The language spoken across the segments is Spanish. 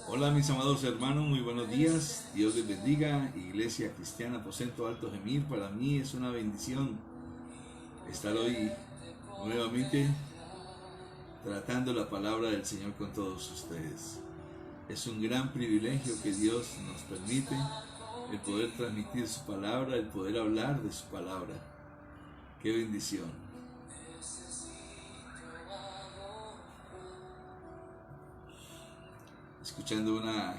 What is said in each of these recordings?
Hola mis amados hermanos, muy buenos días, Dios les bendiga. Iglesia Cristiana Aposento Alto Gemir, para mí es una bendición estar hoy nuevamente tratando la palabra del Señor con todos ustedes. Es un gran privilegio que Dios nos permite el poder transmitir su palabra, el poder hablar de su palabra. Qué bendición. Escuchando una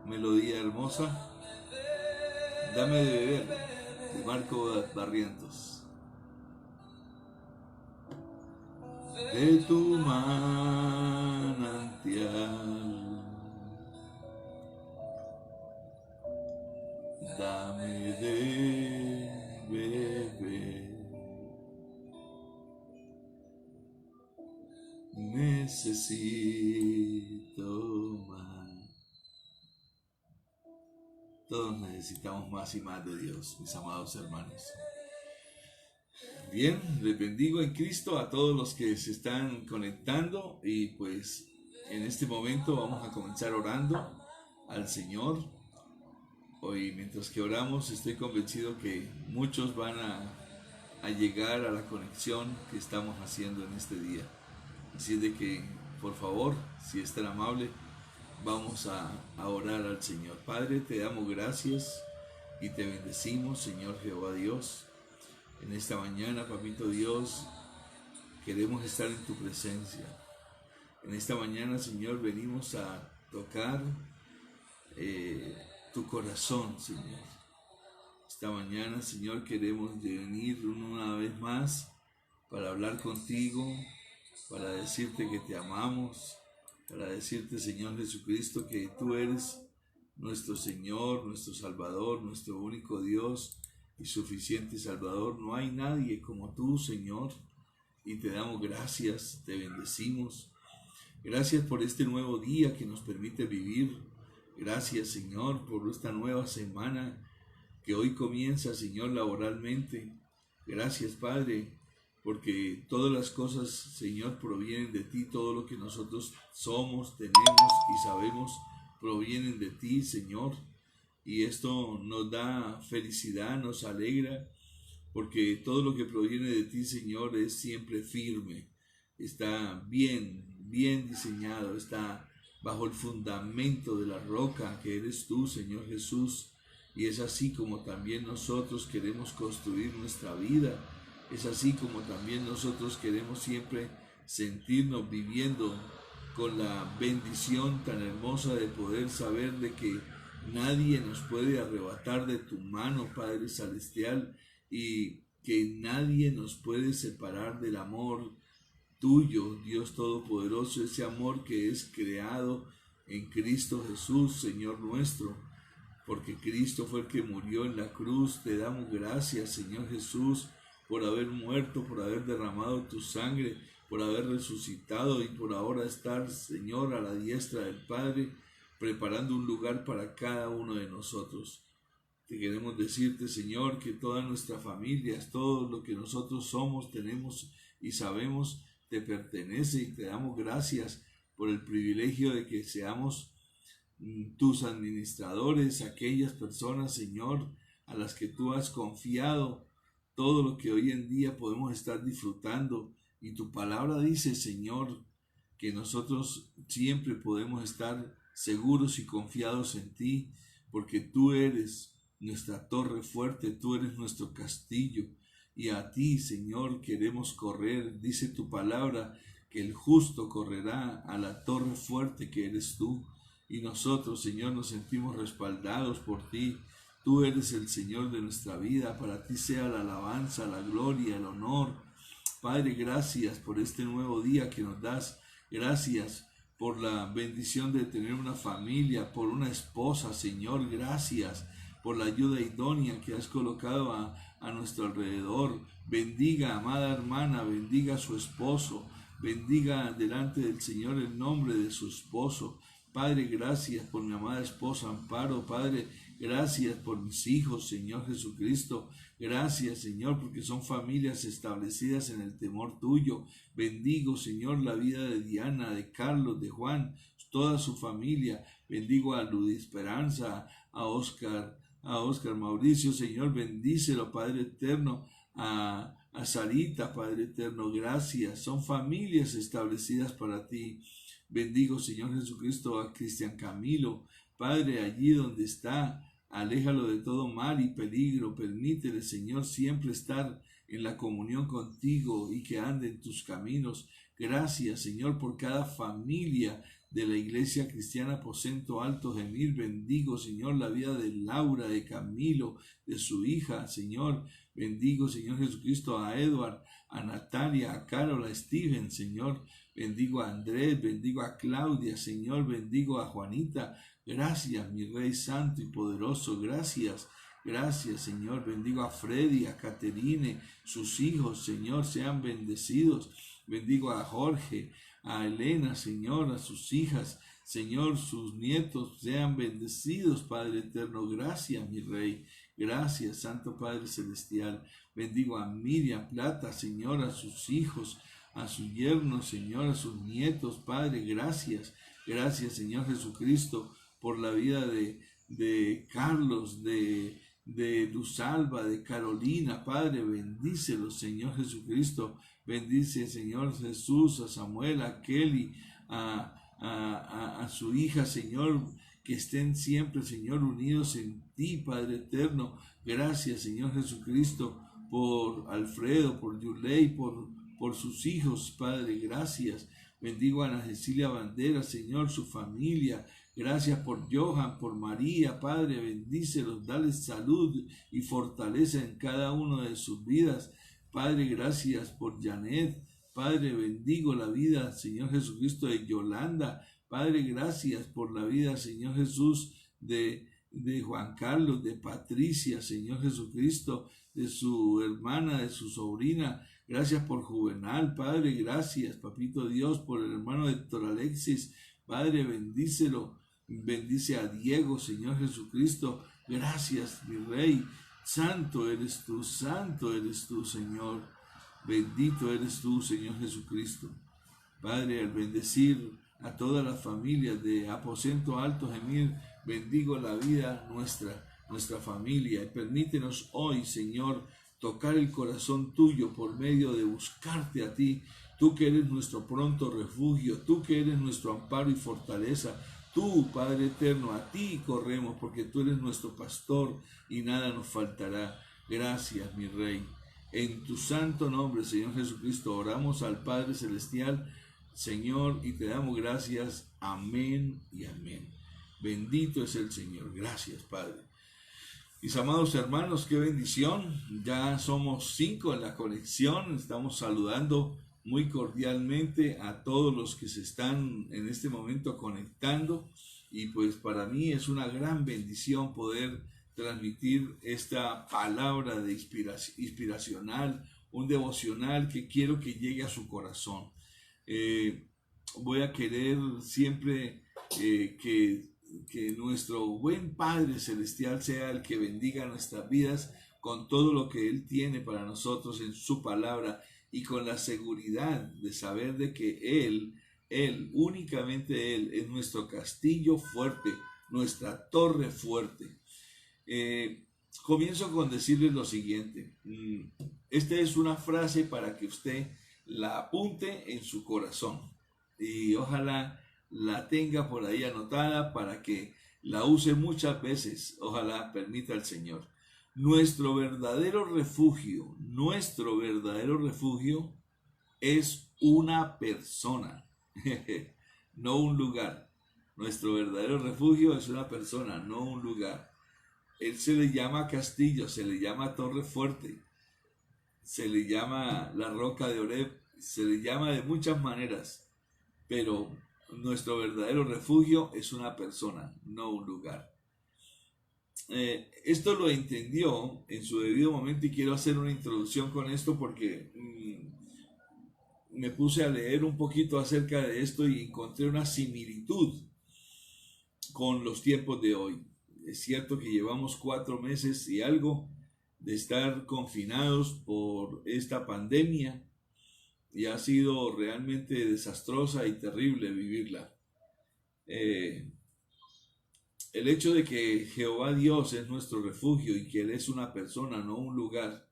melodía hermosa, Dame de beber, de Marco Barrientos. De tu manantial, dame de beber. Necesito más. Todos necesitamos más y más de Dios, mis amados hermanos. Bien, les bendigo en Cristo a todos los que se están conectando y pues en este momento vamos a comenzar orando al Señor. Hoy mientras que oramos estoy convencido que muchos van a llegar a la conexión que estamos haciendo en este día. Así es de que por favor, si es tan amable, vamos a orar al Señor. Padre, te damos gracias y te bendecimos, Señor Jehová Dios. En esta mañana, Papito Dios, queremos estar en tu presencia. En esta mañana, Señor, venimos a tocar tu corazón, Señor. Esta mañana, Señor, queremos venir una vez más para hablar contigo, para decirte que te amamos, para decirte, Señor Jesucristo, que tú eres nuestro Señor, nuestro Salvador, nuestro único Dios y suficiente Salvador. No hay nadie como tú, Señor, y te damos gracias, te bendecimos. Gracias por este nuevo día que nos permite vivir. Gracias, Señor, por esta nueva semana que hoy comienza, Señor, laboralmente. Gracias, Padre, porque todas las cosas, Señor, provienen de ti. Todo lo que nosotros somos, tenemos y sabemos provienen de ti, Señor. Y esto nos da felicidad, nos alegra, porque todo lo que proviene de ti, Señor, es siempre firme. Está bien diseñado, está bajo el fundamento de la roca que eres tú, Señor Jesús. Y es así como también nosotros queremos construir nuestra vida. Es así como también nosotros queremos siempre sentirnos viviendo con la bendición tan hermosa de poder saber de que nadie nos puede arrebatar de tu mano, Padre Celestial, y que nadie nos puede separar del amor tuyo, Dios Todopoderoso, ese amor que es creado en Cristo Jesús, Señor nuestro, porque Cristo fue el que murió en la cruz. Te damos gracias, Señor Jesús, por haber muerto, por haber derramado tu sangre, por haber resucitado y por ahora estar, Señor, a la diestra del Padre, preparando un lugar para cada uno de nosotros. Te queremos decirte, Señor, que todas nuestras familias, todo lo que nosotros somos, tenemos y sabemos, te pertenece, y te damos gracias por el privilegio de que seamos tus administradores, aquellas personas, Señor, a las que tú has confiado todo lo que hoy en día podemos estar disfrutando. Y tu palabra dice, Señor, que nosotros siempre podemos estar seguros y confiados en ti, porque tú eres nuestra torre fuerte, tú eres nuestro castillo, y a ti, Señor, queremos correr. Dice tu palabra que el justo correrá a la torre fuerte que eres tú, y nosotros, Señor, nos sentimos respaldados por ti. Tú eres el Señor de nuestra vida, para ti sea la alabanza, la gloria, el honor. Padre, gracias por este nuevo día que nos das. Gracias por la bendición de tener una familia, por una esposa, Señor. Gracias por la ayuda idónea que has colocado a nuestro alrededor. Bendiga, amada hermana, bendiga a su esposo. Bendiga delante del Señor el nombre de su esposo. Padre, gracias por mi amada esposa Amparo. Padre, gracias por mis hijos, Señor Jesucristo. Gracias, Señor, porque son familias establecidas en el temor tuyo. Bendigo, Señor, la vida de Diana, de Carlos, de Juan, toda su familia. Bendigo a Luz Esperanza, a Oscar Mauricio, Señor, bendícelo, Padre eterno, a Sarita, Padre eterno, gracias. Son familias establecidas para ti. Bendigo, Señor Jesucristo, a Cristian Camilo, Padre, allí donde está, aléjalo de todo mal y peligro. Permítele, Señor, siempre estar en la comunión contigo y que ande en tus caminos. Gracias, Señor, por cada familia de la Iglesia Cristiana Aposento Alto Gemil. Bendigo, Señor, la vida de Laura, de Camilo, de su hija, Señor. Bendigo, Señor Jesucristo, a Edward, a Natalia, a Carol, a Steven, Señor. Bendigo a Andrés, bendigo a Claudia, Señor. Bendigo a Juanita. Gracias, mi Rey Santo y Poderoso. Gracias. Gracias, Señor. Bendigo a Freddy, a Caterine, sus hijos, Señor, sean bendecidos. Bendigo a Jorge, a Elena, Señor, a sus hijas, Señor, sus nietos, sean bendecidos, Padre eterno. Gracias, mi Rey. Gracias, Santo Padre Celestial. Bendigo a Miriam Plata, Señor, a sus hijos, a su yerno, Señor, a sus nietos, Padre. Gracias. Gracias, Señor Jesucristo, por la vida de Carlos, de Luzalba, de Carolina, Padre. Bendícelos, Señor Jesucristo. Bendice, Señor Jesús, a Samuel, a Kelly, a su hija, Señor, que estén siempre, Señor, unidos en ti, Padre eterno. Gracias, Señor Jesucristo, por Alfredo, por Yulei, por sus hijos, Padre. Gracias. Bendigo a Ana Cecilia Bandera, Señor, su familia. Gracias por Johan, por María, Padre. Bendícelos, dales salud y fortaleza en cada uno de sus vidas. Padre, gracias por Janet. Padre, bendigo la vida, Señor Jesucristo, de Yolanda. Padre, gracias por la vida, Señor Jesús, de Juan Carlos, de Patricia, Señor Jesucristo, de su hermana, de su sobrina. Gracias por Juvenal, Padre. Gracias, Papito Dios, por el hermano Héctor Alexis. Padre, bendícelo. Bendice a Diego, Señor Jesucristo. Gracias, mi Rey. Santo eres tú, Señor. Bendito eres tú, Señor Jesucristo. Padre, al bendecir a todas las familias de Aposento Alto Gemil, bendigo la vida nuestra familia. Y permítenos hoy, Señor, tocar el corazón tuyo por medio de buscarte a ti. Tú que eres nuestro pronto refugio, tú que eres nuestro amparo y fortaleza. Tú, Padre eterno, a ti corremos porque tú eres nuestro pastor y nada nos faltará. Gracias, mi Rey. En tu santo nombre, Señor Jesucristo, oramos al Padre Celestial, Señor, y te damos gracias. Amén y amén. Bendito es el Señor. Gracias, Padre. Mis amados hermanos, qué bendición. Ya somos 5 en la conexión. Estamos saludando muy cordialmente a todos los que se están en este momento conectando, y pues para mí es una gran bendición poder transmitir esta palabra de inspiracional, un devocional que quiero que llegue a su corazón. Voy a querer siempre que nuestro buen Padre Celestial sea el que bendiga nuestras vidas con todo lo que Él tiene para nosotros en su palabra, y con la seguridad de saber de que Él, únicamente Él, es nuestro castillo fuerte, nuestra torre fuerte. Comienzo con decirles lo siguiente. Esta es una frase para que usted la apunte en su corazón y ojalá la tenga por ahí anotada para que la use muchas veces. Ojalá permita el Señor. Nuestro verdadero refugio es una persona, no un lugar. Nuestro verdadero refugio es una persona, no un lugar. Él se le llama castillo, se le llama torre fuerte, se le llama la roca de Oreb, se le llama de muchas maneras, pero nuestro verdadero refugio es una persona, no un lugar. Esto lo entendió en su debido momento y quiero hacer una introducción con esto porque me puse a leer un poquito acerca de esto y encontré una similitud con los tiempos de hoy. Es cierto que llevamos 4 meses y algo de estar confinados por esta pandemia y ha sido realmente desastrosa y terrible vivirla. Eh, el hecho de que Jehová Dios es nuestro refugio y que Él es una persona, no un lugar,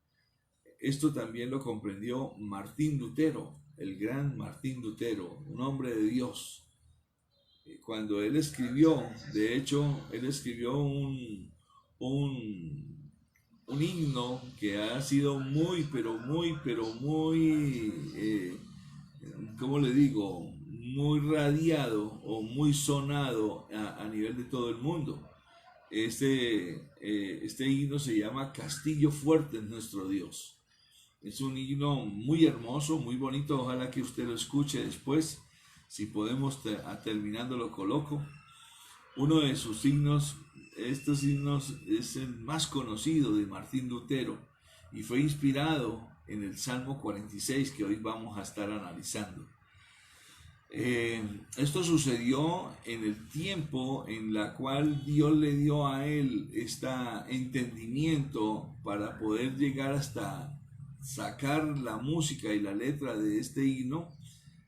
esto también lo comprendió Martín Lutero, el gran Martín Lutero, un hombre de Dios. Cuando él escribió, de hecho, él escribió un himno que ha sido muy, pero muy, ¿cómo le digo? Muy radiado o muy sonado a nivel de todo el mundo. Este himno se llama Castillo Fuerte en nuestro Dios. Es un himno muy hermoso, muy bonito. Ojalá que usted lo escuche después. Si podemos, terminando lo coloco. Uno de sus himnos, estos himnos es el más conocido de Martín Lutero y fue inspirado en el Salmo 46 que hoy vamos a estar analizando. Esto sucedió en el tiempo en la cual Dios le dio a él este entendimiento para poder llegar hasta sacar la música y la letra de este himno.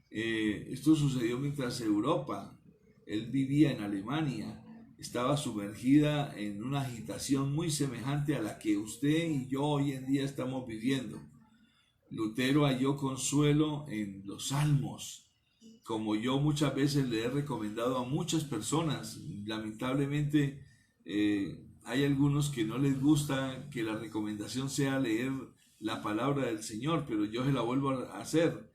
Esto sucedió mientras Europa, él vivía en Alemania, estaba sumergida en una agitación muy semejante a la que usted y yo hoy en día estamos viviendo. Lutero halló consuelo en los salmos, como yo muchas veces le he recomendado a muchas personas. Lamentablemente hay algunos que no les gusta que la recomendación sea leer la palabra del Señor, pero yo se la vuelvo a hacer.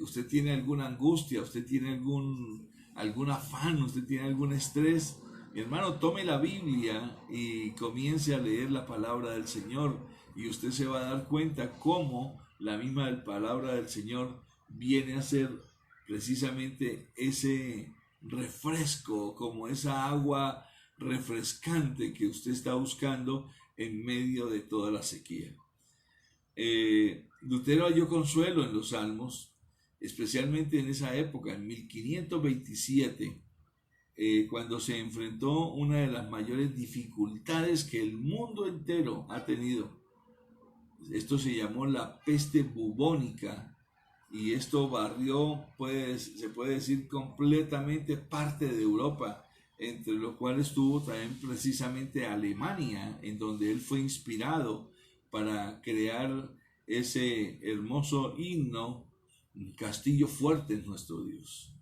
Usted tiene alguna angustia, usted tiene algún afán, usted tiene algún estrés, hermano, tome la Biblia y comience a leer la palabra del Señor y usted se va a dar cuenta cómo la misma palabra del Señor viene a ser precisamente ese refresco, como esa agua refrescante que usted está buscando en medio de toda la sequía. Lutero halló consuelo en los salmos, especialmente en esa época, en 1527, cuando se enfrentó una de las mayores dificultades que el mundo entero ha tenido. Esto se llamó la peste bubónica y esto barrió, pues, se puede decir, completamente parte de Europa, entre los cuales estuvo también precisamente Alemania, en donde él fue inspirado para crear ese hermoso himno, Castillo Fuerte es nuestro Dios.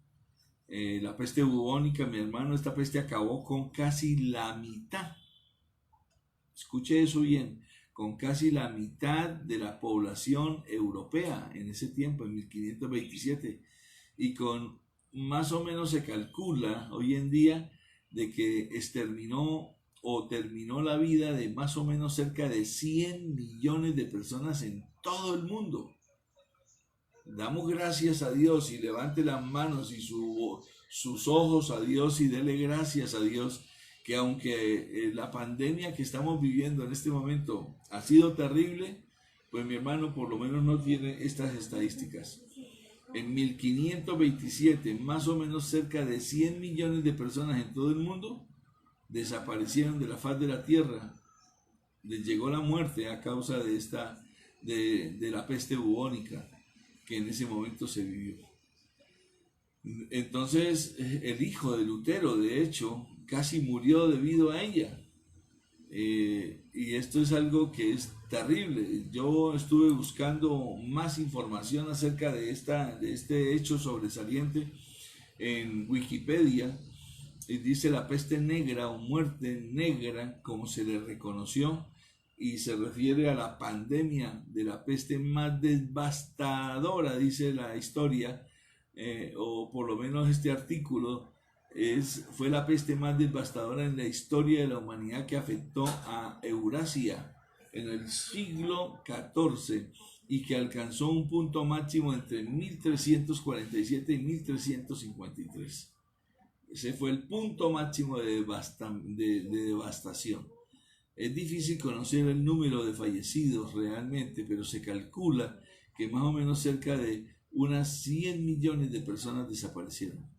La peste bubónica, mi hermano, esta peste acabó con casi la mitad, escuche eso bien, con casi la mitad de la población europea en ese tiempo, en 1527, y con más o menos se calcula hoy en día de que exterminó o terminó la vida de más o menos cerca de 100 millones de personas en todo el mundo. Damos gracias a Dios y levante las manos y sus ojos a Dios y dele gracias a Dios que aunque la pandemia que estamos viviendo en este momento ha sido terrible, pues mi hermano por lo menos no tiene estas estadísticas. En 1527, más o menos cerca de 100 millones de personas en todo el mundo desaparecieron de la faz de la tierra. Les llegó la muerte a causa de la peste bubónica que en ese momento se vivió. Entonces, el hijo de Lutero, de hecho, casi murió debido a ella. Y esto es algo que es terrible. Yo estuve buscando más información acerca de este hecho sobresaliente en Wikipedia. Y dice la peste negra o muerte negra, como se le reconoció, y se refiere a la pandemia de la peste más devastadora, dice la historia, o por lo menos este artículo, fue la peste más devastadora en la historia de la humanidad que afectó a Eurasia en el siglo XIV y que alcanzó un punto máximo entre 1347 y 1353. Ese fue el punto máximo de devastación. Es difícil conocer el número de fallecidos realmente, pero se calcula que más o menos cerca de unas 100 millones de personas desaparecieron.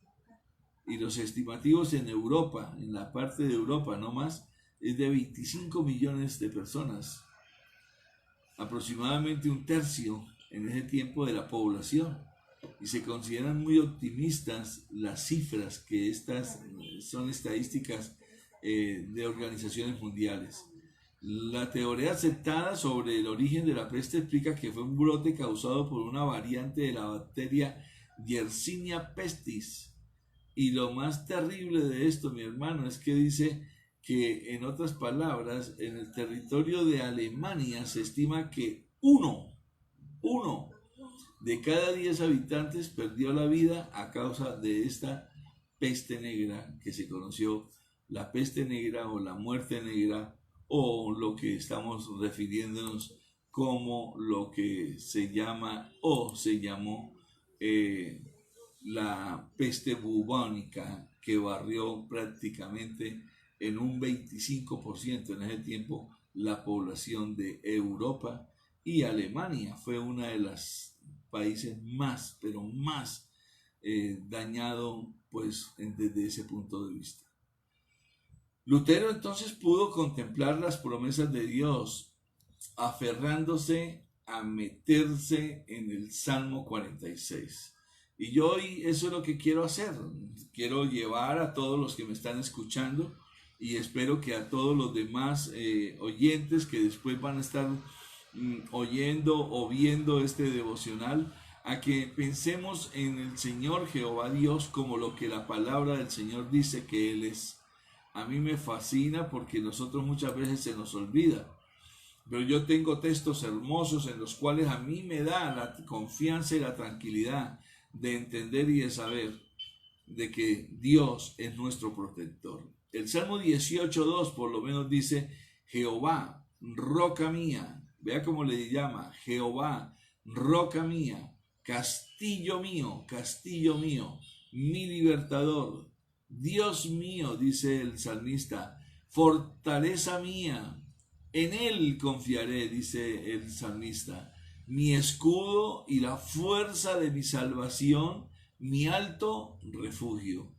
Y los estimativos en Europa, en la parte de Europa no más, es de 25 millones de personas. Aproximadamente un tercio en ese tiempo de la población. y se consideran muy optimistas las cifras, que estas son estadísticas de organizaciones mundiales. La teoría aceptada sobre el origen de la peste explica que fue un brote causado por una variante de la bacteria Yersinia pestis. Y lo más terrible de esto, mi hermano, es que dice que, en otras palabras, en el territorio de Alemania se estima que uno de cada 10 habitantes perdió la vida a causa de esta peste negra, que se conoció la peste negra o la muerte negra, o lo que estamos refiriéndonos como lo que se llama o se llamó la peste bubónica, que barrió prácticamente en un 25% en ese tiempo la población de Europa, y Alemania fue uno de los países más, pero más dañado pues desde ese punto de vista. Lutero entonces pudo contemplar las promesas de Dios, aferrándose a meterse en el Salmo 46. Y yo hoy eso es lo que quiero hacer. Quiero llevar a todos los que me están escuchando, y espero que a todos los demás oyentes que después van a estar oyendo o viendo este devocional, a que pensemos en el Señor Jehová Dios como lo que la palabra del Señor dice que Él es. A mí me fascina porque nosotros muchas veces se nos olvida, pero yo tengo textos hermosos en los cuales a mí me da la confianza y la tranquilidad de entender y de saber de que Dios es nuestro protector. El Salmo 18:2 por lo menos dice: Jehová, roca mía. Vea cómo le llama: Jehová, roca mía, castillo mío, mi libertador. Dios mío, dice el salmista, fortaleza mía, en él confiaré, dice el salmista, mi escudo y la fuerza de mi salvación, mi alto refugio.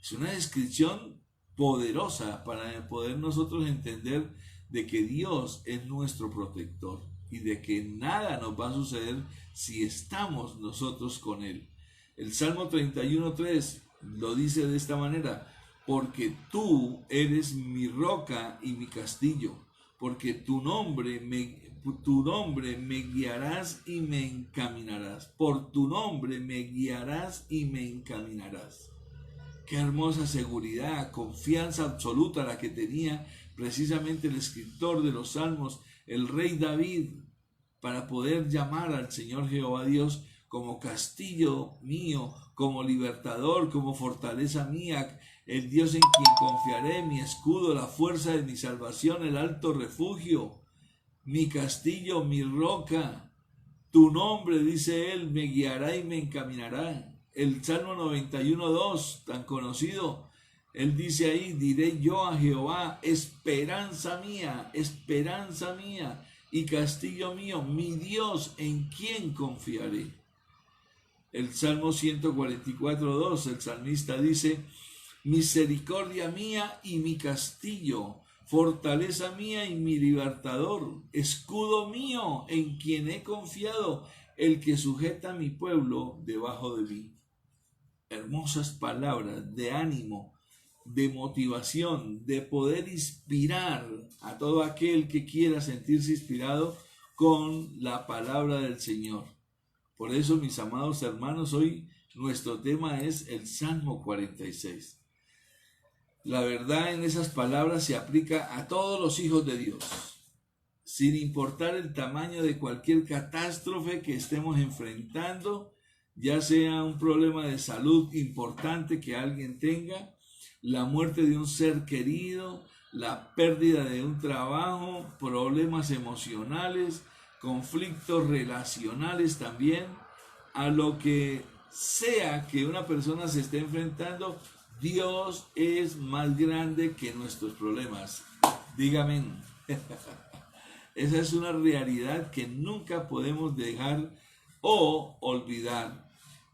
Es una descripción poderosa para poder nosotros entender de que Dios es nuestro protector y de que nada nos va a suceder si estamos nosotros con Él. El Salmo 31:3 lo dice de esta manera: porque tú eres mi roca y mi castillo, porque tu nombre me guiarás y me encaminarás. Por tu nombre me guiarás y me encaminarás. Qué hermosa seguridad, confianza absoluta la que tenía precisamente el escritor de los Salmos, el rey David, para poder llamar al Señor Jehová Dios como castillo mío, como libertador, como fortaleza mía, el Dios en quien confiaré, mi escudo, la fuerza de mi salvación, el alto refugio, mi castillo, mi roca. Tu nombre, dice él, me guiará y me encaminará. El Salmo 91:2, tan conocido, él dice ahí: diré yo a Jehová, esperanza mía y castillo mío, mi Dios en quien confiaré. El Salmo 144:2, el salmista dice: misericordia mía y mi castillo, fortaleza mía y mi libertador, escudo mío en quien he confiado, el que sujeta a mi pueblo debajo de mí. Hermosas palabras de ánimo, de motivación, de poder inspirar a todo aquel que quiera sentirse inspirado con la palabra del Señor. Por eso, mis amados hermanos, hoy nuestro tema es el Salmo 46. La verdad en esas palabras se aplica a todos los hijos de Dios, sin importar el tamaño de cualquier catástrofe que estemos enfrentando, ya sea un problema de salud importante que alguien tenga, la muerte de un ser querido, la pérdida de un trabajo, problemas emocionales, conflictos relacionales también, a lo que sea que una persona se esté enfrentando, Dios es más grande que nuestros problemas. Dígame. Esa es una realidad que nunca podemos dejar o olvidar.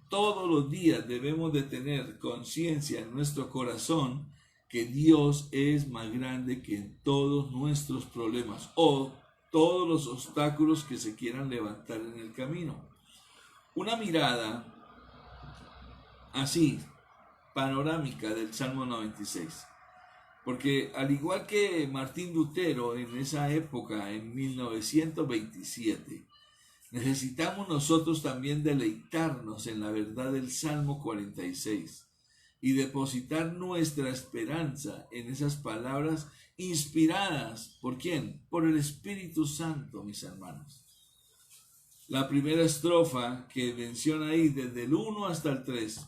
Todos los días debemos de tener conciencia en nuestro corazón que Dios es más grande que todos nuestros problemas o todos los obstáculos que se quieran levantar en el camino. Una mirada así, panorámica del Salmo 96. Porque al igual que Martín Lutero en esa época, en 1927, necesitamos nosotros también deleitarnos en la verdad del Salmo 46 y depositar nuestra esperanza en esas palabras inspiradas. ¿Por quién? Por el Espíritu Santo, mis hermanos. La primera estrofa que menciona ahí, desde el 1 hasta el 3,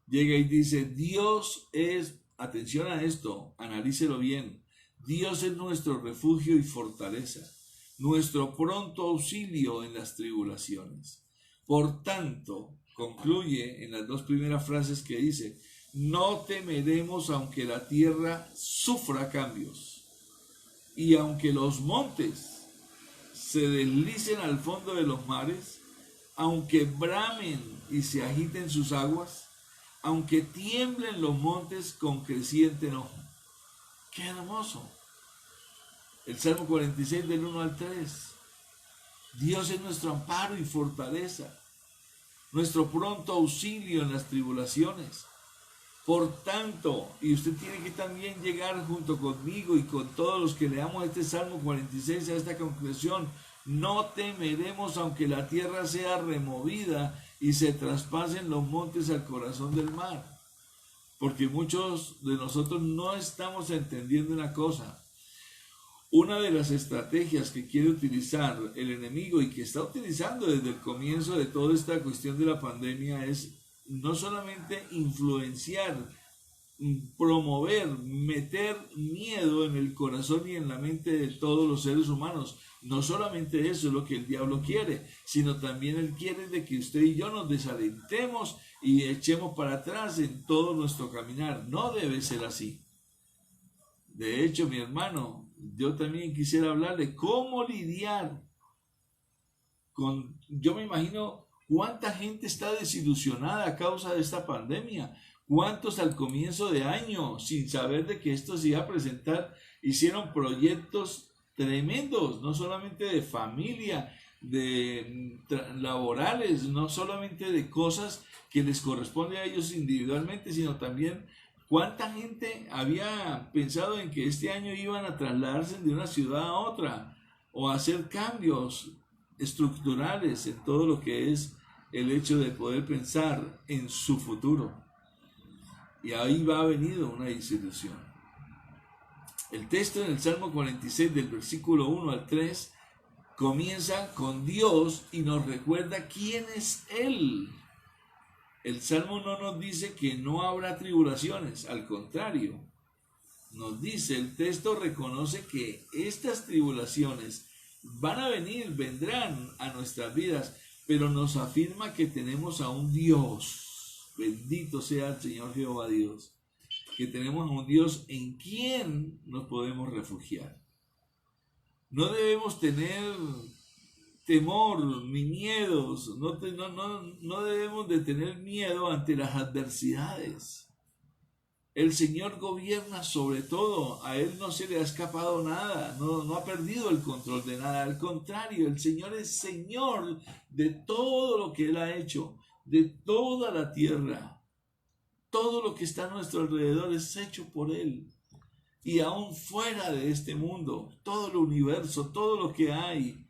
llega y dice, Dios es, atención a esto, analícelo bien, Dios es nuestro refugio y fortaleza, nuestro pronto auxilio en las tribulaciones. Por tanto, concluye en las dos primeras frases que dice, no temeremos aunque la tierra sufra cambios y aunque los montes se deslicen al fondo de los mares, aunque bramen y se agiten sus aguas, aunque tiemblen los montes con creciente enojo. ¡Qué hermoso! El Salmo 46 del 1 al 3. Dios es nuestro amparo y fortaleza, nuestro pronto auxilio en las tribulaciones. Por tanto, y usted tiene que también llegar junto conmigo y con todos los que leamos este Salmo 46 a esta conclusión, no temeremos aunque la tierra sea removida y se traspasen los montes al corazón del mar. Porque muchos de nosotros no estamos entendiendo una cosa. Una de las estrategias que quiere utilizar el enemigo y que está utilizando desde el comienzo de toda esta cuestión de la pandemia es no solamente influenciar, promover, meter miedo en el corazón y en la mente de todos los seres humanos. No solamente eso es lo que el diablo quiere, sino también él quiere de que usted y yo nos desalentemos y echemos para atrás en todo nuestro caminar. No debe ser así. De hecho, mi hermano, yo también quisiera hablarle cómo lidiar con, yo me imagino cuánta gente está desilusionada a causa de esta pandemia. ¿Cuántos al comienzo de año, sin saber de que esto se iba a presentar, hicieron proyectos tremendos, no solamente de familia, de laborales, no solamente de cosas que les corresponde a ellos individualmente, sino también cuánta gente había pensado en que este año iban a trasladarse de una ciudad a otra o a hacer cambios estructurales en todo lo que es el hecho de poder pensar en su futuro. Y ahí va venido una desilusión. El texto en el Salmo 46 del versículo 1 al 3 comienza con Dios y nos recuerda quién es Él. El Salmo no nos dice que no habrá tribulaciones, al contrario, nos dice, el texto reconoce que estas tribulaciones van a venir, vendrán a nuestras vidas, pero nos afirma que tenemos a un Dios, bendito sea el Señor Jehová Dios, que tenemos a un Dios en quien nos podemos refugiar. No debemos tener temor ni miedos, no debemos de tener miedo ante las adversidades. El Señor gobierna sobre todo, a Él no se le ha escapado nada, no ha perdido el control de nada, al contrario, el Señor es Señor de todo lo que Él ha hecho, de toda la tierra. Todo lo que está a nuestro alrededor es hecho por Él. Y aún fuera de este mundo, todo el universo, todo lo que hay,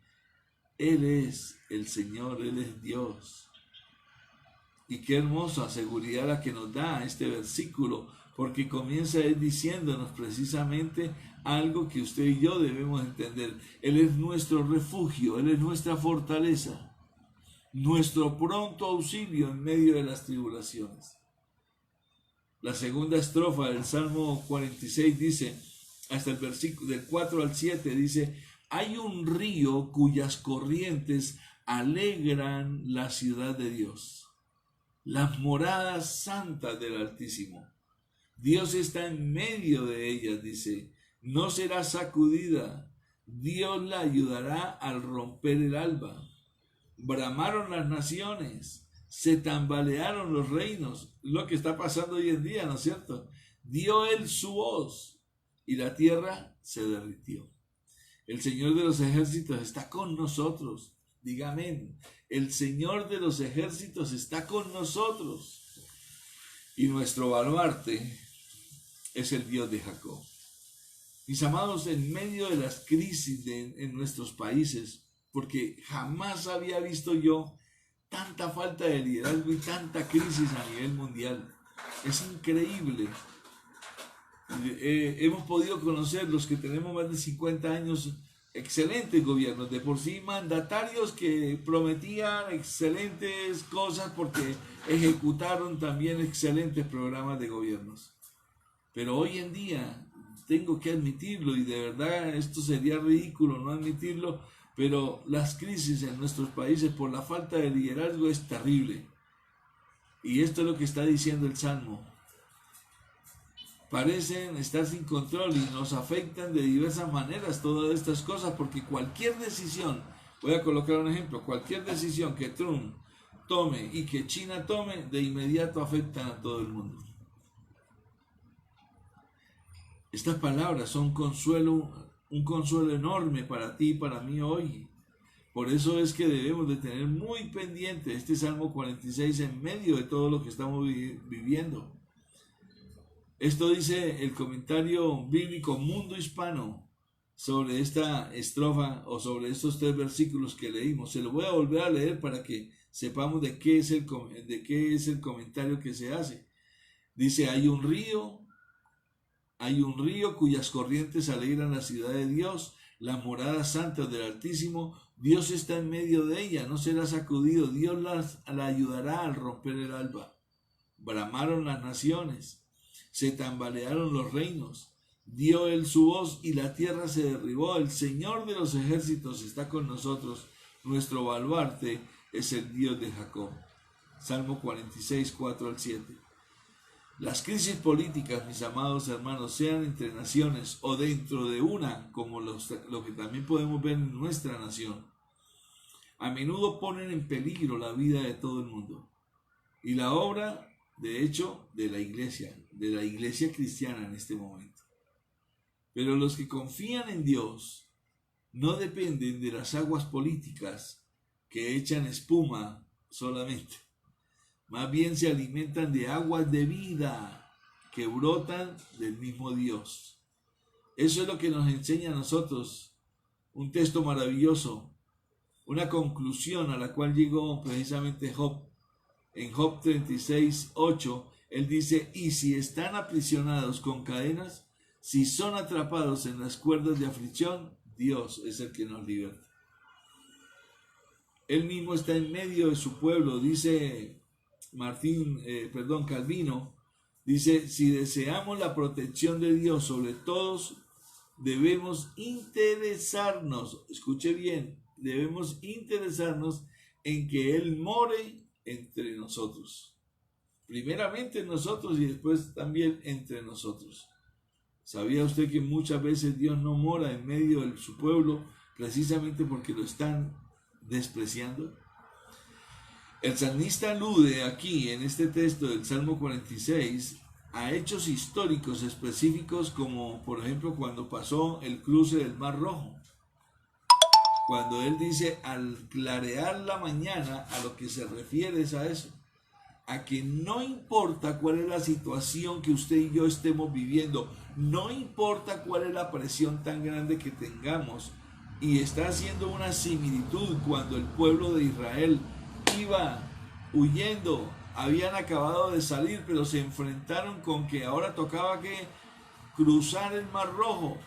Él es el Señor, Él es Dios. Y qué hermosa seguridad la que nos da este versículo, porque comienza Él diciéndonos precisamente algo que usted y yo debemos entender. Él es nuestro refugio, Él es nuestra fortaleza, nuestro pronto auxilio en medio de las tribulaciones. La segunda estrofa del Salmo 46 dice, hasta el versículo del 4 al 7 dice, hay un río cuyas corrientes alegran la ciudad de Dios, las moradas santas del Altísimo. Dios está en medio de ellas, dice, no será sacudida, Dios la ayudará al romper el alba. Bramaron las naciones, se tambalearon los reinos, lo que está pasando hoy en día, ¿no es cierto? Dio Él su voz y la tierra se derritió. El Señor de los ejércitos está con nosotros, diga amén. El Señor de los ejércitos está con nosotros. y nuestro baluarte es el Dios de Jacob. Mis amados, en medio de las crisis en nuestros países, porque jamás había visto yo tanta falta de liderazgo y tanta crisis a nivel mundial. Es increíble. Hemos podido conocer, los que tenemos más de 50 años, excelentes gobiernos, de por sí mandatarios que prometían excelentes cosas porque ejecutaron también excelentes programas de gobiernos. Pero hoy en día, tengo que admitirlo, y de verdad esto sería ridículo no admitirlo, pero las crisis en nuestros países por la falta de liderazgo es terrible. Y esto es lo que está diciendo el Salmo. Parecen estar sin control y nos afectan de diversas maneras todas estas cosas, porque cualquier decisión, voy a colocar un ejemplo, cualquier decisión que Trump tome y que China tome, de inmediato afectan a todo el mundo. Estas palabras son un consuelo enorme para ti y para mí hoy. Por eso es que debemos de tener muy pendiente este Salmo 46 en medio de todo lo que estamos viviendo. Esto dice el comentario bíblico Mundo Hispano sobre esta estrofa o sobre estos 3 versículos que leímos. Se lo voy a volver a leer para que sepamos de qué es el comentario que se hace. Dice, hay un río cuyas corrientes alegran la ciudad de Dios, la morada santa del Altísimo. Dios está en medio de ella, no será sacudido. Dios la ayudará al romper el alba. Bramaron las naciones, se tambalearon los reinos. Dio él su voz y la tierra se derribó. El Señor de los ejércitos está con nosotros. Nuestro baluarte es el Dios de Jacob. Salmo 46, 4 al 7. Las crisis políticas, mis amados hermanos, sean entre naciones o dentro de una, como lo que también podemos ver en nuestra nación, a menudo ponen en peligro la vida de todo el mundo y la obra, de hecho, de la iglesia cristiana en este momento. Pero los que confían en Dios no dependen de las aguas políticas que echan espuma solamente. Más bien se alimentan de aguas de vida que brotan del mismo Dios. Eso es lo que nos enseña a nosotros un texto maravilloso, una conclusión a la cual llegó precisamente Job. En Job 36, 8, él dice, y si están aprisionados con cadenas, si son atrapados en las cuerdas de aflicción, Dios es el que nos liberta. Él mismo está en medio de su pueblo, dice Calvino, dice, si deseamos la protección de Dios sobre todos, debemos interesarnos, escuche bien, debemos interesarnos en que Él more entre nosotros. Primeramente en nosotros y después también entre nosotros. ¿Sabía usted que muchas veces Dios no mora en medio de su pueblo precisamente porque lo están despreciando? El salmista alude aquí en este texto del Salmo 46 a hechos históricos específicos, como por ejemplo cuando pasó el cruce del Mar Rojo. Cuando él dice al clarear la mañana, a lo que se refiere es a eso, a que no importa cuál es la situación que usted y yo estemos viviendo, no importa cuál es la presión tan grande que tengamos, y está haciendo una similitud cuando el pueblo de Israel iba huyendo, habían acabado de salir, pero se enfrentaron con que ahora tocaba que cruzar el Mar Rojo,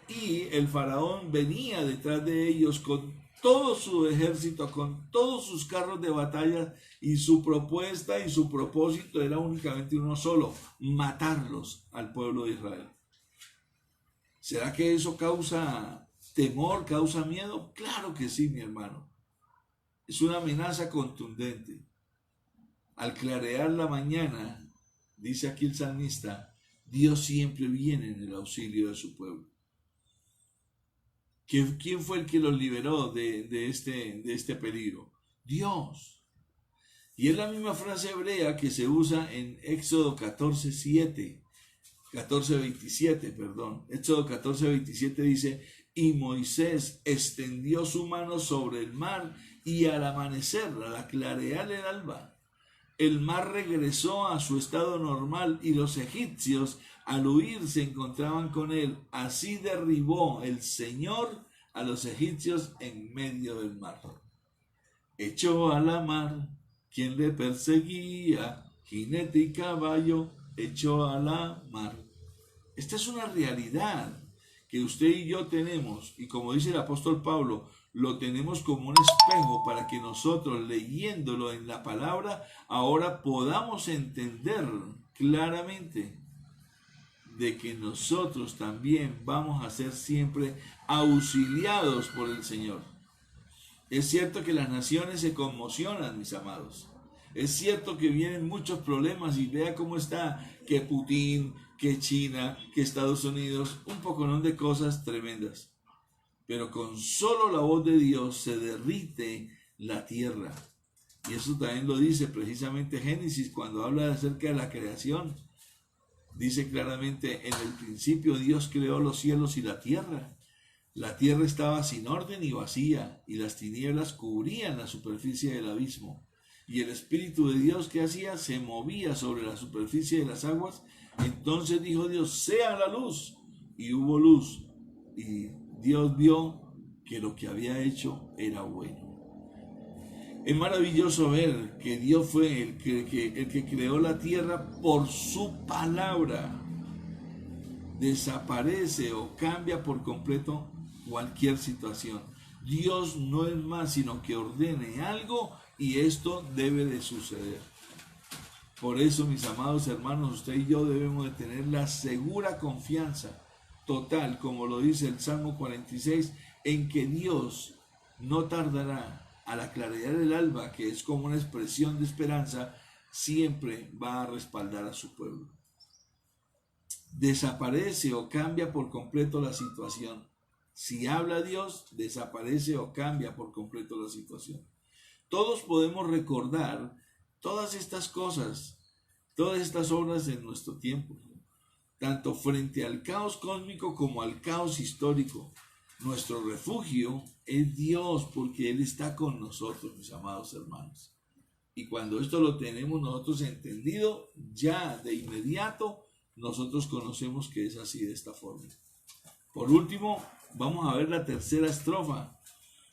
y el faraón venía detrás de ellos con todo su ejército, con todos sus carros de batalla, y su propuesta y su propósito era únicamente uno solo: matarlos al pueblo de Israel. ¿Será que eso causa temor, causa miedo? Claro que sí, mi hermano. Es una amenaza contundente. Al clarear la mañana, dice aquí el salmista, Dios siempre viene en el auxilio de su pueblo. ¿Quién fue el que los liberó de este peligro? Dios. Y es la misma frase hebrea que se usa en Éxodo 14:27. Éxodo 14:27 dice, y Moisés extendió su mano sobre el mar, y al amanecer, al clarear el alba, el mar regresó a su estado normal y los egipcios al huir se encontraban con él. Así derribó el Señor a los egipcios en medio del mar. Echó a la mar quien le perseguía, jinete y caballo, echó a la mar. Esta es una realidad que usted y yo tenemos, y como dice el apóstol Pablo, lo tenemos como un espejo para que nosotros, leyéndolo en la palabra, ahora podamos entender claramente de que nosotros también vamos a ser siempre auxiliados por el Señor. Es cierto que las naciones se conmocionan, mis amados. Es cierto que vienen muchos problemas y vea cómo está, que Putin, que China, que Estados Unidos, un poconón de cosas tremendas. Pero con solo la voz de Dios se derrite la tierra. Y eso también lo dice precisamente Génesis cuando habla acerca de la creación. Dice claramente, en el principio Dios creó los cielos y la tierra. La tierra estaba sin orden y vacía, y las tinieblas cubrían la superficie del abismo. Y el Espíritu de Dios, ¿qué hacía? Se movía sobre la superficie de las aguas. Entonces dijo Dios, sea la luz. Y hubo luz. Y Dios vio que lo que había hecho era bueno. Es maravilloso ver que Dios fue el que creó la tierra por su palabra. Desaparece o cambia por completo cualquier situación. Dios no es más sino que ordene algo y esto debe de suceder. Por eso, mis amados hermanos, usted y yo debemos de tener la segura confianza total, como lo dice el Salmo 46, en que Dios no tardará. A la claridad del alba, que es como una expresión de esperanza, siempre va a respaldar a su pueblo. Desaparece o cambia por completo la situación. Si habla Dios, desaparece o cambia por completo la situación. Todos podemos recordar todas estas cosas, todas estas obras en nuestro tiempo, tanto frente al caos cósmico como al caos histórico. Nuestro refugio es Dios porque Él está con nosotros, mis amados hermanos. Y cuando esto lo tenemos nosotros entendido, ya de inmediato nosotros conocemos que es así, de esta forma. Por último, vamos a ver la tercera estrofa.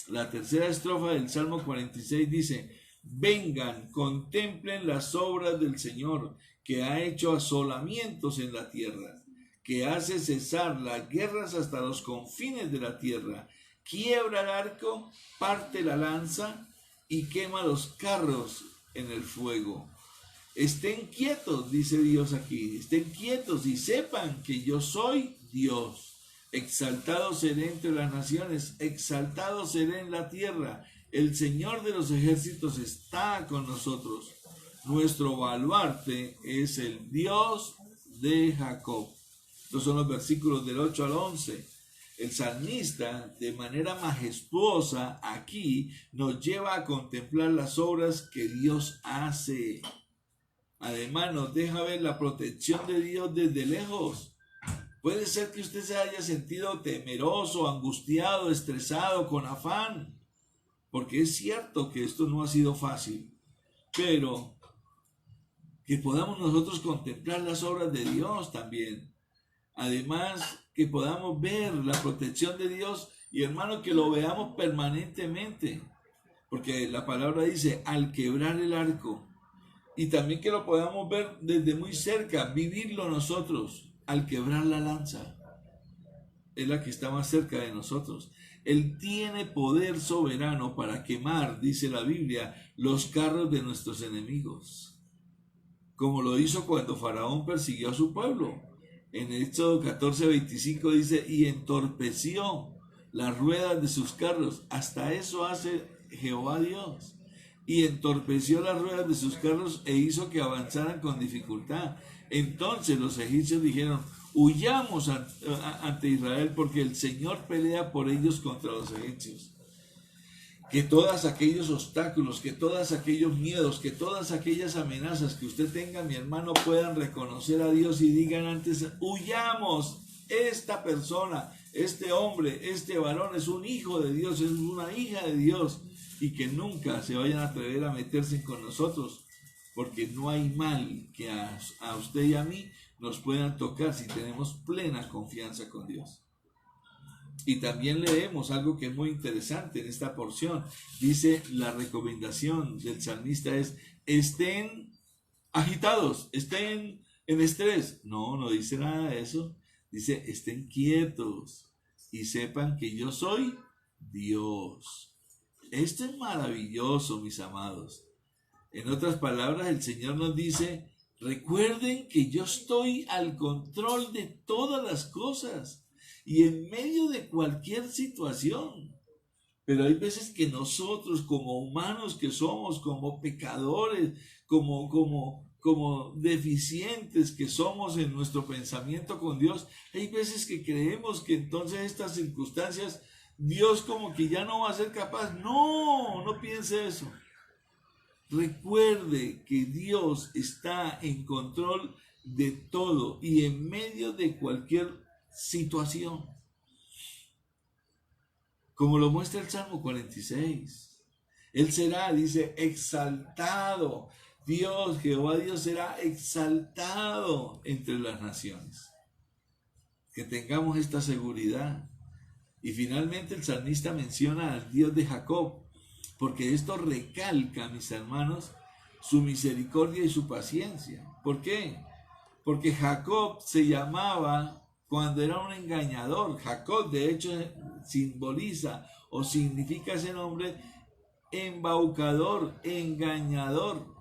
La tercera estrofa del Salmo 46 dice: vengan, contemplen las obras del Señor, que ha hecho asolamientos en la tierra, que hace cesar las guerras hasta los confines de la tierra, quiebra el arco, parte la lanza y quema los carros en el fuego. Estén quietos, dice Dios aquí, estén quietos y sepan que yo soy Dios. Exaltado seré entre las naciones, exaltado seré en la tierra. El Señor de los ejércitos está con nosotros. Nuestro baluarte es el Dios de Jacob. Estos son los versículos del 8 al 11. El salmista, de manera majestuosa, aquí nos lleva a contemplar las obras que Dios hace. Además, nos deja ver la protección de Dios desde lejos. Puede ser que usted se haya sentido temeroso, angustiado, estresado, con afán, porque es cierto que esto no ha sido fácil, pero que podamos nosotros contemplar las obras de Dios también. Además, que podamos ver la protección de Dios y, hermano, que lo veamos permanentemente, porque la palabra dice, al quebrar el arco, y también que lo podamos ver desde muy cerca, vivirlo nosotros, al quebrar la lanza, es la que está más cerca de nosotros. Él tiene poder soberano para quemar, dice la Biblia, los carros de nuestros enemigos, como lo hizo cuando Faraón persiguió a su pueblo. En Éxodo 14:25 dice, y entorpeció las ruedas de sus carros. Hasta eso hace Jehová Dios. Y entorpeció las ruedas de sus carros e hizo que avanzaran con dificultad. Entonces los egipcios dijeron, huyamos ante Israel, porque el Señor pelea por ellos contra los egipcios. Que todos aquellos obstáculos, que todos aquellos miedos, que todas aquellas amenazas que usted tenga, mi hermano, puedan reconocer a Dios y digan antes, huyamos, esta persona, este hombre, este varón es un hijo de Dios, es una hija de Dios, y que nunca se vayan a atrever a meterse con nosotros, porque no hay mal que a usted y a mí nos puedan tocar si tenemos plena confianza con Dios. Y también leemos algo que es muy interesante en esta porción. Dice, la recomendación del salmista es: estén agitados, estén en estrés. No, no dice nada de eso. Dice, estén quietos y sepan que yo soy Dios. Esto es maravilloso, mis amados. En otras palabras, el Señor nos dice, recuerden que yo estoy al control de todas las cosas y en medio de cualquier situación. Pero hay veces que nosotros, como humanos que somos, como pecadores, como deficientes que somos en nuestro pensamiento con Dios, hay veces que creemos que entonces estas circunstancias, Dios como que ya no va a ser capaz. No, no piense eso. Recuerde que Dios está en control de todo y en medio de cualquier situación. Como lo muestra el Salmo 46. Él será, dice, exaltado. Dios, Jehová Dios será exaltado entre las naciones. Que tengamos esta seguridad. Y finalmente el salmista menciona al Dios de Jacob, porque esto recalca, mis hermanos, su misericordia y su paciencia. ¿Por qué? Porque Jacob se llamaba cuando era un engañador. Jacob, de hecho, simboliza o significa ese nombre embaucador, engañador.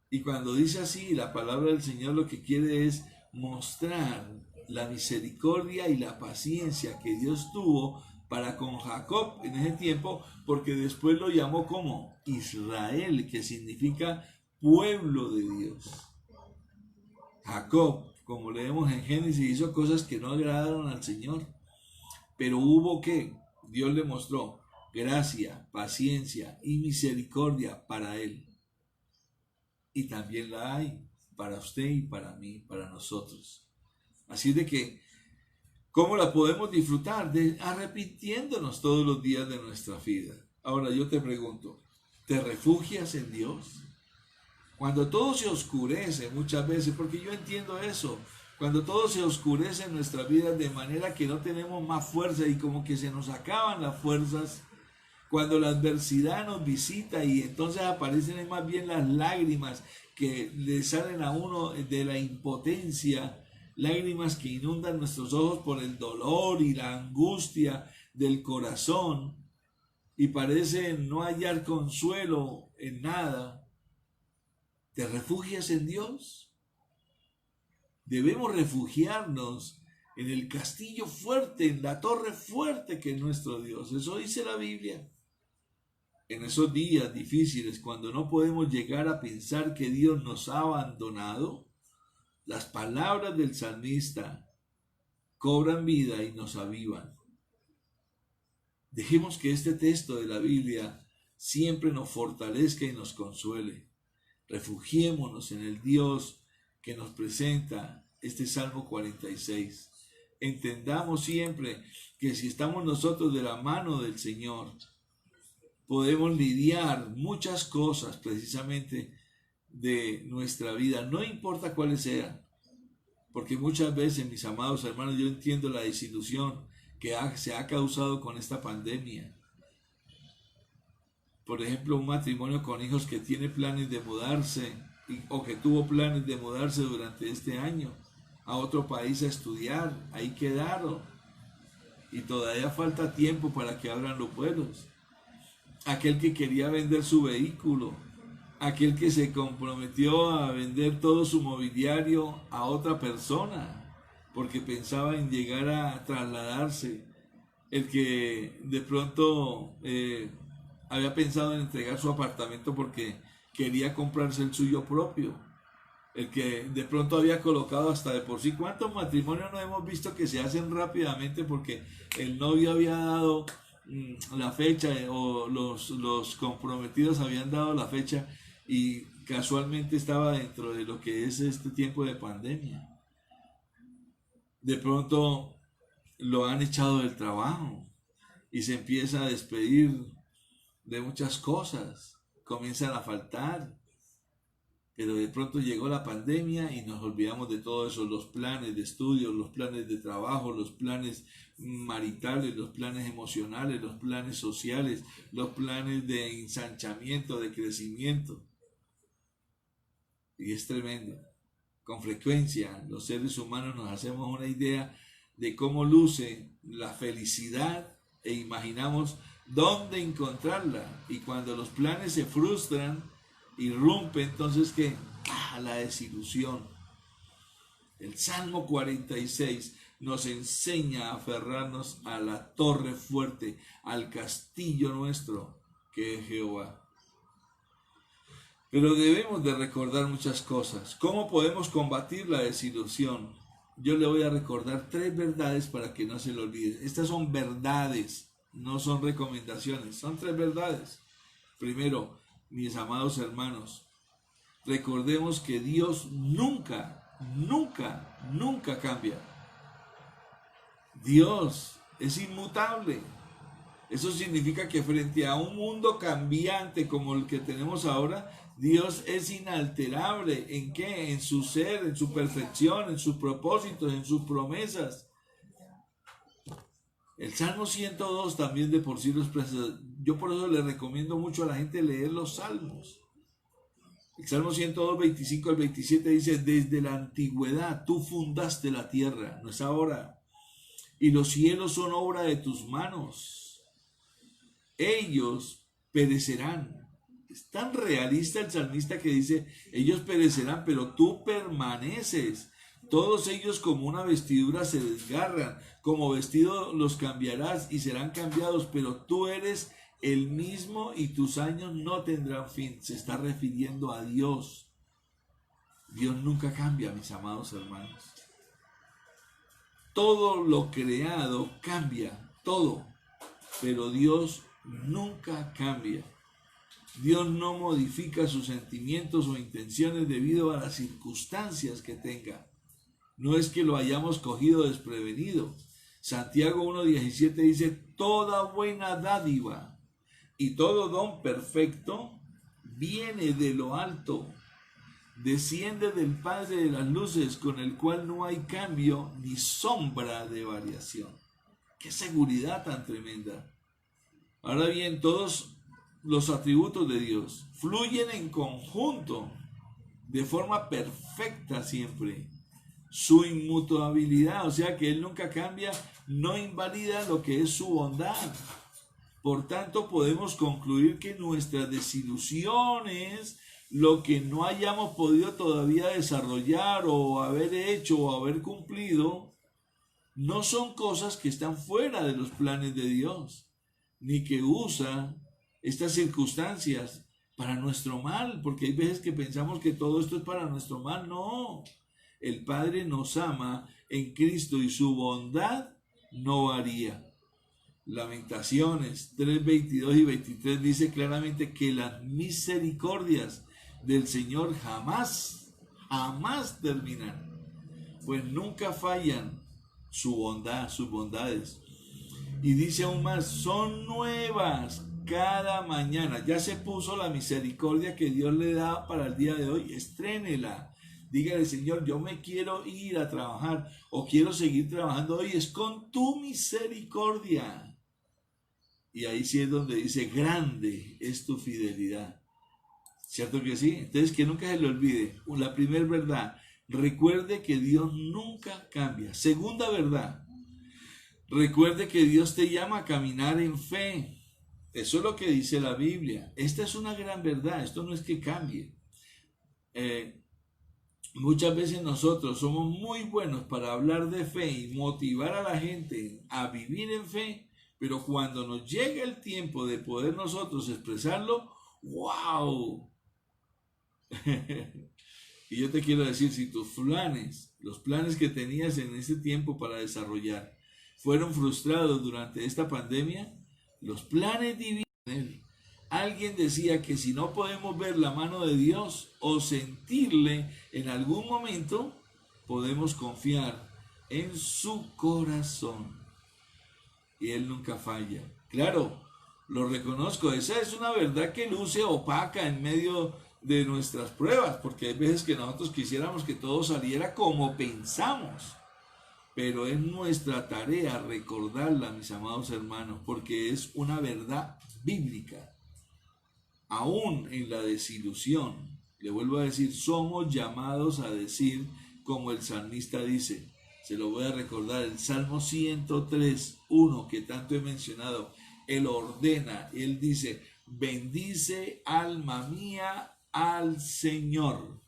Y cuando dice así, la palabra del Señor lo que quiere es mostrar la misericordia y la paciencia que Dios tuvo para con Jacob en ese tiempo, porque después lo llamó como Israel, que significa pueblo de Dios. Jacob, como leemos en Génesis, hizo cosas que no agradaron al Señor, pero hubo que Dios le mostró gracia, paciencia y misericordia para él. Y también la hay para usted y para mí, para nosotros. Así de que, ¿cómo la podemos disfrutar? Arrepintiéndonos todos los días de nuestra vida. Ahora yo te pregunto, ¿te refugias en Dios? Cuando todo se oscurece muchas veces, porque yo entiendo eso, cuando todo se oscurece en nuestra vida de manera que no tenemos más fuerza y como que se nos acaban las fuerzas, cuando la adversidad nos visita y entonces aparecen más bien las lágrimas que le salen a uno de la impotencia, lágrimas que inundan nuestros ojos por el dolor y la angustia del corazón y parece no hallar consuelo en nada. ¿Te refugias en Dios? Debemos refugiarnos en el castillo fuerte, en la torre fuerte que es nuestro Dios. Eso dice la Biblia. En esos días difíciles, cuando no podemos llegar a pensar que Dios nos ha abandonado, las palabras del salmista cobran vida y nos avivan. Dejemos que este texto de la Biblia siempre nos fortalezca y nos consuele. Refugiémonos en el Dios que nos presenta este Salmo 46. Entendamos siempre que si estamos nosotros de la mano del Señor, podemos lidiar muchas cosas precisamente de nuestra vida, no importa cuáles sean, porque muchas veces, mis amados hermanos, yo entiendo la desilusión que se ha causado con esta pandemia. Por ejemplo, un matrimonio con hijos que tiene planes de mudarse o que tuvo planes de mudarse durante este año a otro país a estudiar, ahí quedaron y todavía falta tiempo para que abran los vuelos. Aquel que quería vender su vehículo, aquel que se comprometió a vender todo su mobiliario a otra persona porque pensaba en llegar a trasladarse, el que de pronto había pensado en entregar su apartamento porque quería comprarse el suyo propio, el que de pronto había colocado hasta de por sí. ¿Cuántos matrimonios no hemos visto que se hacen rápidamente porque el novio había dado la fecha o los comprometidos habían dado la fecha y casualmente estaba dentro de lo que es este tiempo de pandemia? De pronto lo han echado del trabajo y se empieza a despedir de muchas cosas, comienzan a faltar. Pero de pronto llegó la pandemia y nos olvidamos de todo eso, los planes de estudio, los planes de trabajo, los planes maritales, los planes emocionales, los planes sociales, los planes de ensanchamiento, de crecimiento. Y es tremendo. Con frecuencia los seres humanos nos hacemos una idea de cómo luce la felicidad e imaginamos dónde encontrarla. Y cuando los planes se frustran, irrumpe entonces ¿qué? La desilusión. El Salmo 46 nos enseña a aferrarnos a la torre fuerte, al castillo nuestro, que es Jehová. Pero debemos de recordar muchas cosas. ¿Cómo podemos combatir la desilusión? Yo le voy a recordar 3 verdades para que no se lo olviden. Estas son verdades, no son recomendaciones, son 3 verdades. Primero, mis amados hermanos, recordemos que Dios nunca cambia. Dios es inmutable. Eso significa que frente a un mundo cambiante como el que tenemos ahora, Dios es inalterable. ¿En qué? En su ser, en su perfección, en sus propósitos, en sus promesas. El Salmo 102 también de por sí lo expresa. Yo por eso le recomiendo mucho a la gente leer los Salmos. El Salmo 102, 25 al 27 dice: desde la antigüedad tú fundaste la tierra, no es ahora, y los cielos son obra de tus manos. Ellos perecerán. Es tan realista el salmista que dice, ellos perecerán, pero tú permaneces. Todos ellos como una vestidura se desgarran, como vestido los cambiarás y serán cambiados, pero tú eres el mismo y tus años no tendrán fin. Se está refiriendo a Dios. Dios nunca cambia, mis amados hermanos. Todo lo creado cambia, todo, pero Dios nunca cambia. Dios no modifica sus sentimientos o intenciones debido a las circunstancias que tenga. No es que lo hayamos cogido desprevenido. Santiago 1:17 dice: toda buena dádiva y todo don perfecto viene de lo alto, desciende del Padre de las luces, con el cual no hay cambio ni sombra de variación. ¡Qué seguridad tan tremenda! Ahora bien, todos los atributos de Dios fluyen en conjunto, de forma perfecta siempre. Su inmutabilidad, o sea que Él nunca cambia, no invalida lo que es su bondad. Por tanto, podemos concluir que nuestras desilusiones, lo que no hayamos podido todavía desarrollar o haber hecho o haber cumplido, no son cosas que están fuera de los planes de Dios, ni que usa estas circunstancias para nuestro mal, porque hay veces que pensamos que todo esto es para nuestro mal. No, el Padre nos ama en Cristo y su bondad no varía. Lamentaciones 3, 22 y 23 dice claramente que las misericordias del Señor jamás terminan, pues nunca fallan su bondad, sus bondades. Y dice aún más, son nuevas cada mañana. Ya se puso la misericordia que Dios le da para el día de hoy, estrénela. Dígale: Señor, yo me quiero ir a trabajar o quiero seguir trabajando hoy, es con tu misericordia. Y ahí sí es donde dice: grande es tu fidelidad. ¿Cierto que sí? Entonces, que nunca se le olvide. La primera verdad, recuerde que Dios nunca cambia. Segunda verdad, recuerde que Dios te llama a caminar en fe. Eso es lo que dice la Biblia. Esta es una gran verdad. Esto no es que cambie. Muchas veces nosotros somos muy buenos para hablar de fe y motivar a la gente a vivir en fe, pero cuando nos llega el tiempo de poder nosotros expresarlo, ¡wow! Y yo te quiero decir, si tus planes, los planes que tenías en ese tiempo para desarrollar, fueron frustrados durante esta pandemia, los planes divinos, alguien decía que si no podemos ver la mano de Dios o sentirle en algún momento, podemos confiar en su corazón. Y Él nunca falla. Claro, lo reconozco, esa es una verdad que luce opaca en medio de nuestras pruebas, porque hay veces que nosotros quisiéramos que todo saliera como pensamos, pero es nuestra tarea recordarla, mis amados hermanos, porque es una verdad bíblica. Aún en la desilusión, le vuelvo a decir, somos llamados a decir como el salmista dice. Se lo voy a recordar, el Salmo 103, 1, que tanto he mencionado. Él ordena, él dice: bendice alma mía al Señor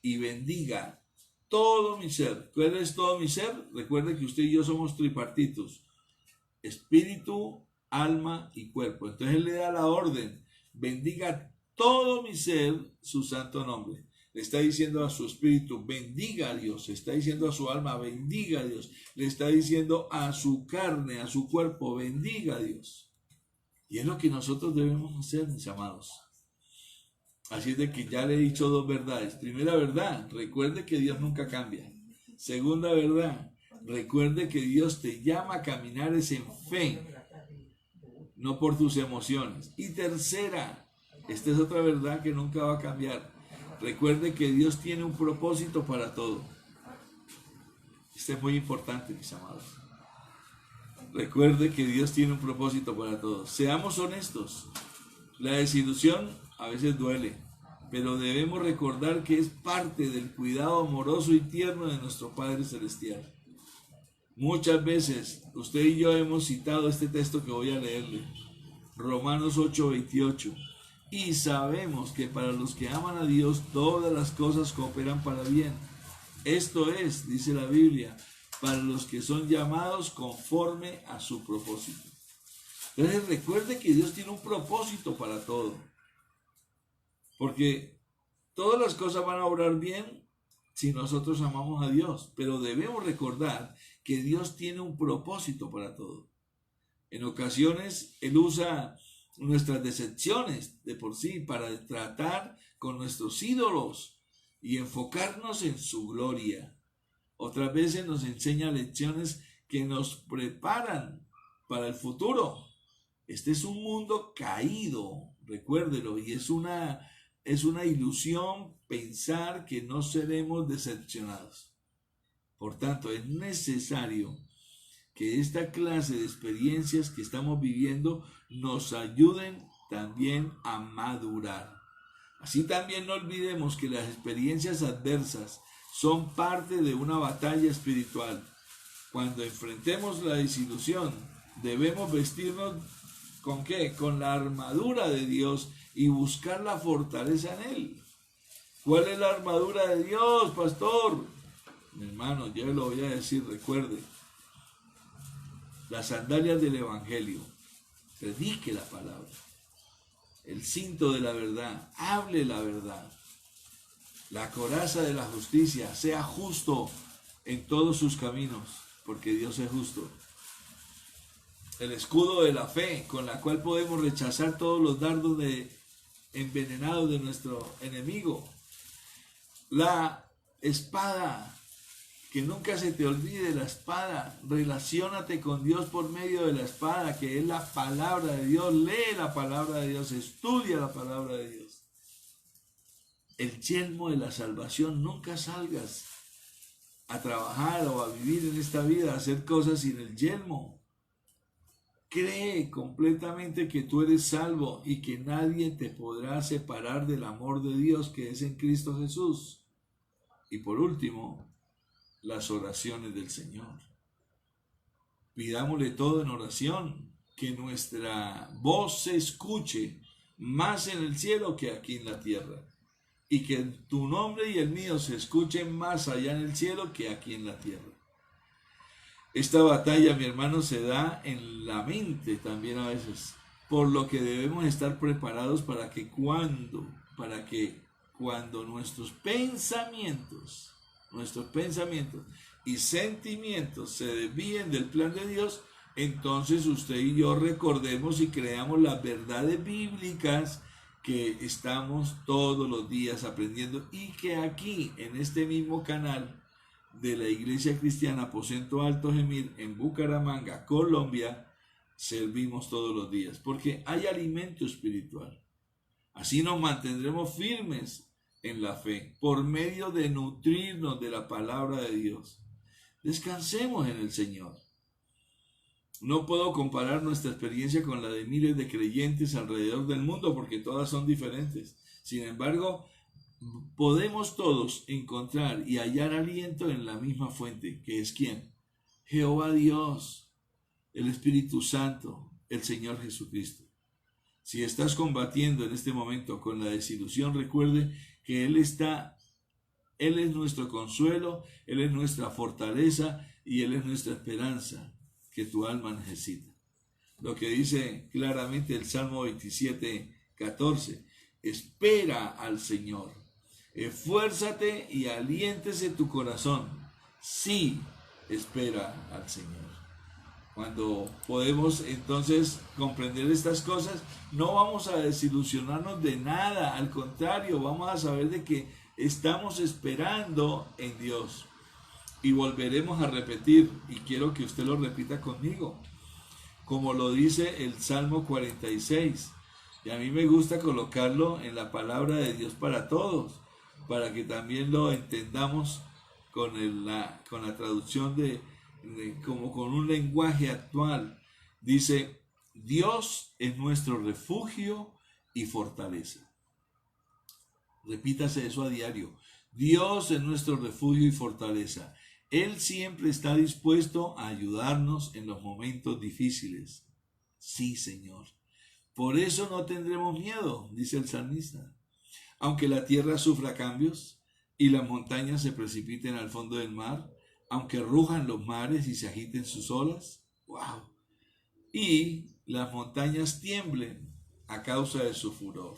y bendiga todo mi ser. ¿Cuál es todo mi ser? Recuerde que usted y yo somos tripartitos: espíritu, alma y cuerpo. Entonces él le da la orden: bendiga todo mi ser su santo nombre. Le está diciendo a su espíritu: bendiga a Dios. Le está diciendo a su alma: bendiga a Dios. Le está diciendo a su carne, a su cuerpo: bendiga a Dios. Y es lo que nosotros debemos hacer, mis amados. Así es de que ya le he dicho dos verdades. Primera verdad: recuerde que Dios nunca cambia. Segunda verdad: recuerde que Dios te llama a caminar es en fe, no por tus emociones. Y tercera, esta es otra verdad que nunca va a cambiar: recuerde que Dios tiene un propósito para todo. Esto es muy importante, mis amados. Recuerde que Dios tiene un propósito para todo. Seamos honestos. La desilusión a veces duele, pero debemos recordar que es parte del cuidado amoroso y tierno de nuestro Padre Celestial. Muchas veces usted y yo hemos citado este texto que voy a leerle, Romanos 8:28. Y sabemos que para los que aman a Dios todas las cosas cooperan para bien. Esto es, dice la Biblia, para los que son llamados conforme a su propósito. Entonces recuerde que Dios tiene un propósito para todo. Porque todas las cosas van a obrar bien si nosotros amamos a Dios. Pero debemos recordar que Dios tiene un propósito para todo. En ocasiones Él usa nuestras decepciones de por sí para tratar con nuestros ídolos y enfocarnos en su gloria. Otras veces nos enseña lecciones que nos preparan para el futuro. Este es un mundo caído, recuérdelo, y es una ilusión pensar que no seremos decepcionados. Por tanto, es necesario que esta clase de experiencias que estamos viviendo nos ayuden también a madurar. Así también no olvidemos que las experiencias adversas son parte de una batalla espiritual. Cuando enfrentemos la desilusión, debemos vestirnos ¿con qué? Con la armadura de Dios y buscar la fortaleza en Él. ¿Cuál es la armadura de Dios, pastor? Mi hermano, yo lo voy a decir, recuerde. Las sandalias del Evangelio. Predique la palabra. El cinto de la verdad. Hable la verdad. La coraza de la justicia. Sea justo en todos sus caminos, porque Dios es justo. El escudo de la fe, con la cual podemos rechazar todos los dardos envenenados de nuestro enemigo. La espada, que nunca se te olvide la espada. Relaciónate con Dios por medio de la espada, que es la palabra de Dios. Lee la palabra de Dios, estudia la palabra de Dios. El yelmo de la salvación. Nunca salgas a trabajar o a vivir en esta vida, a hacer cosas sin el yelmo. Cree completamente que tú eres salvo y que nadie te podrá separar del amor de Dios que es en Cristo Jesús. Y por último, las oraciones del Señor. Pidámosle todo en oración, que nuestra voz se escuche más en el cielo que aquí en la tierra, y que tu nombre y el mío se escuchen más allá en el cielo que aquí en la tierra. Esta batalla, mi hermano, se da en la mente también a veces, por lo que debemos estar preparados para que cuando nuestros pensamientos y sentimientos se desvíen del plan de Dios, entonces usted y yo recordemos y creamos las verdades bíblicas que estamos todos los días aprendiendo y que aquí en este mismo canal de la Iglesia Cristiana Aposento Alto Gemil en Bucaramanga, Colombia, servimos todos los días, porque hay alimento espiritual. Así nos mantendremos firmes en la fe, por medio de nutrirnos de la palabra de Dios. Descansemos en el Señor. No puedo comparar nuestra experiencia con la de miles de creyentes alrededor del mundo porque todas son diferentes. Sin embargo, podemos todos encontrar y hallar aliento en la misma fuente, que es ¿quién? Jehová Dios, el Espíritu Santo, el Señor Jesucristo. Si estás combatiendo en este momento con la desilusión, recuerde que Él es nuestro consuelo, Él es nuestra fortaleza y Él es nuestra esperanza que tu alma necesita. Lo que dice claramente el Salmo 27:14, espera al Señor, esfuérzate y aliéntese tu corazón. Sí, espera al Señor. Cuando podemos entonces comprender estas cosas, no vamos a desilusionarnos de nada, al contrario, vamos a saber de que estamos esperando en Dios. Y volveremos a repetir, y quiero que usted lo repita conmigo, como lo dice el Salmo 46. Y a mí me gusta colocarlo en la palabra de Dios para todos, para que también lo entendamos con la traducción como con un lenguaje actual. Dice, Dios es nuestro refugio y fortaleza. Repítase eso a diario. Dios es nuestro refugio y fortaleza. Él siempre está dispuesto a ayudarnos en los momentos difíciles. Sí, Señor. Por eso no tendremos miedo, dice el salmista. Aunque la tierra sufra cambios y las montañas se precipiten al fondo del mar, aunque rujan los mares y se agiten sus olas, ¡wow! Y las montañas tiemblen a causa de su furor.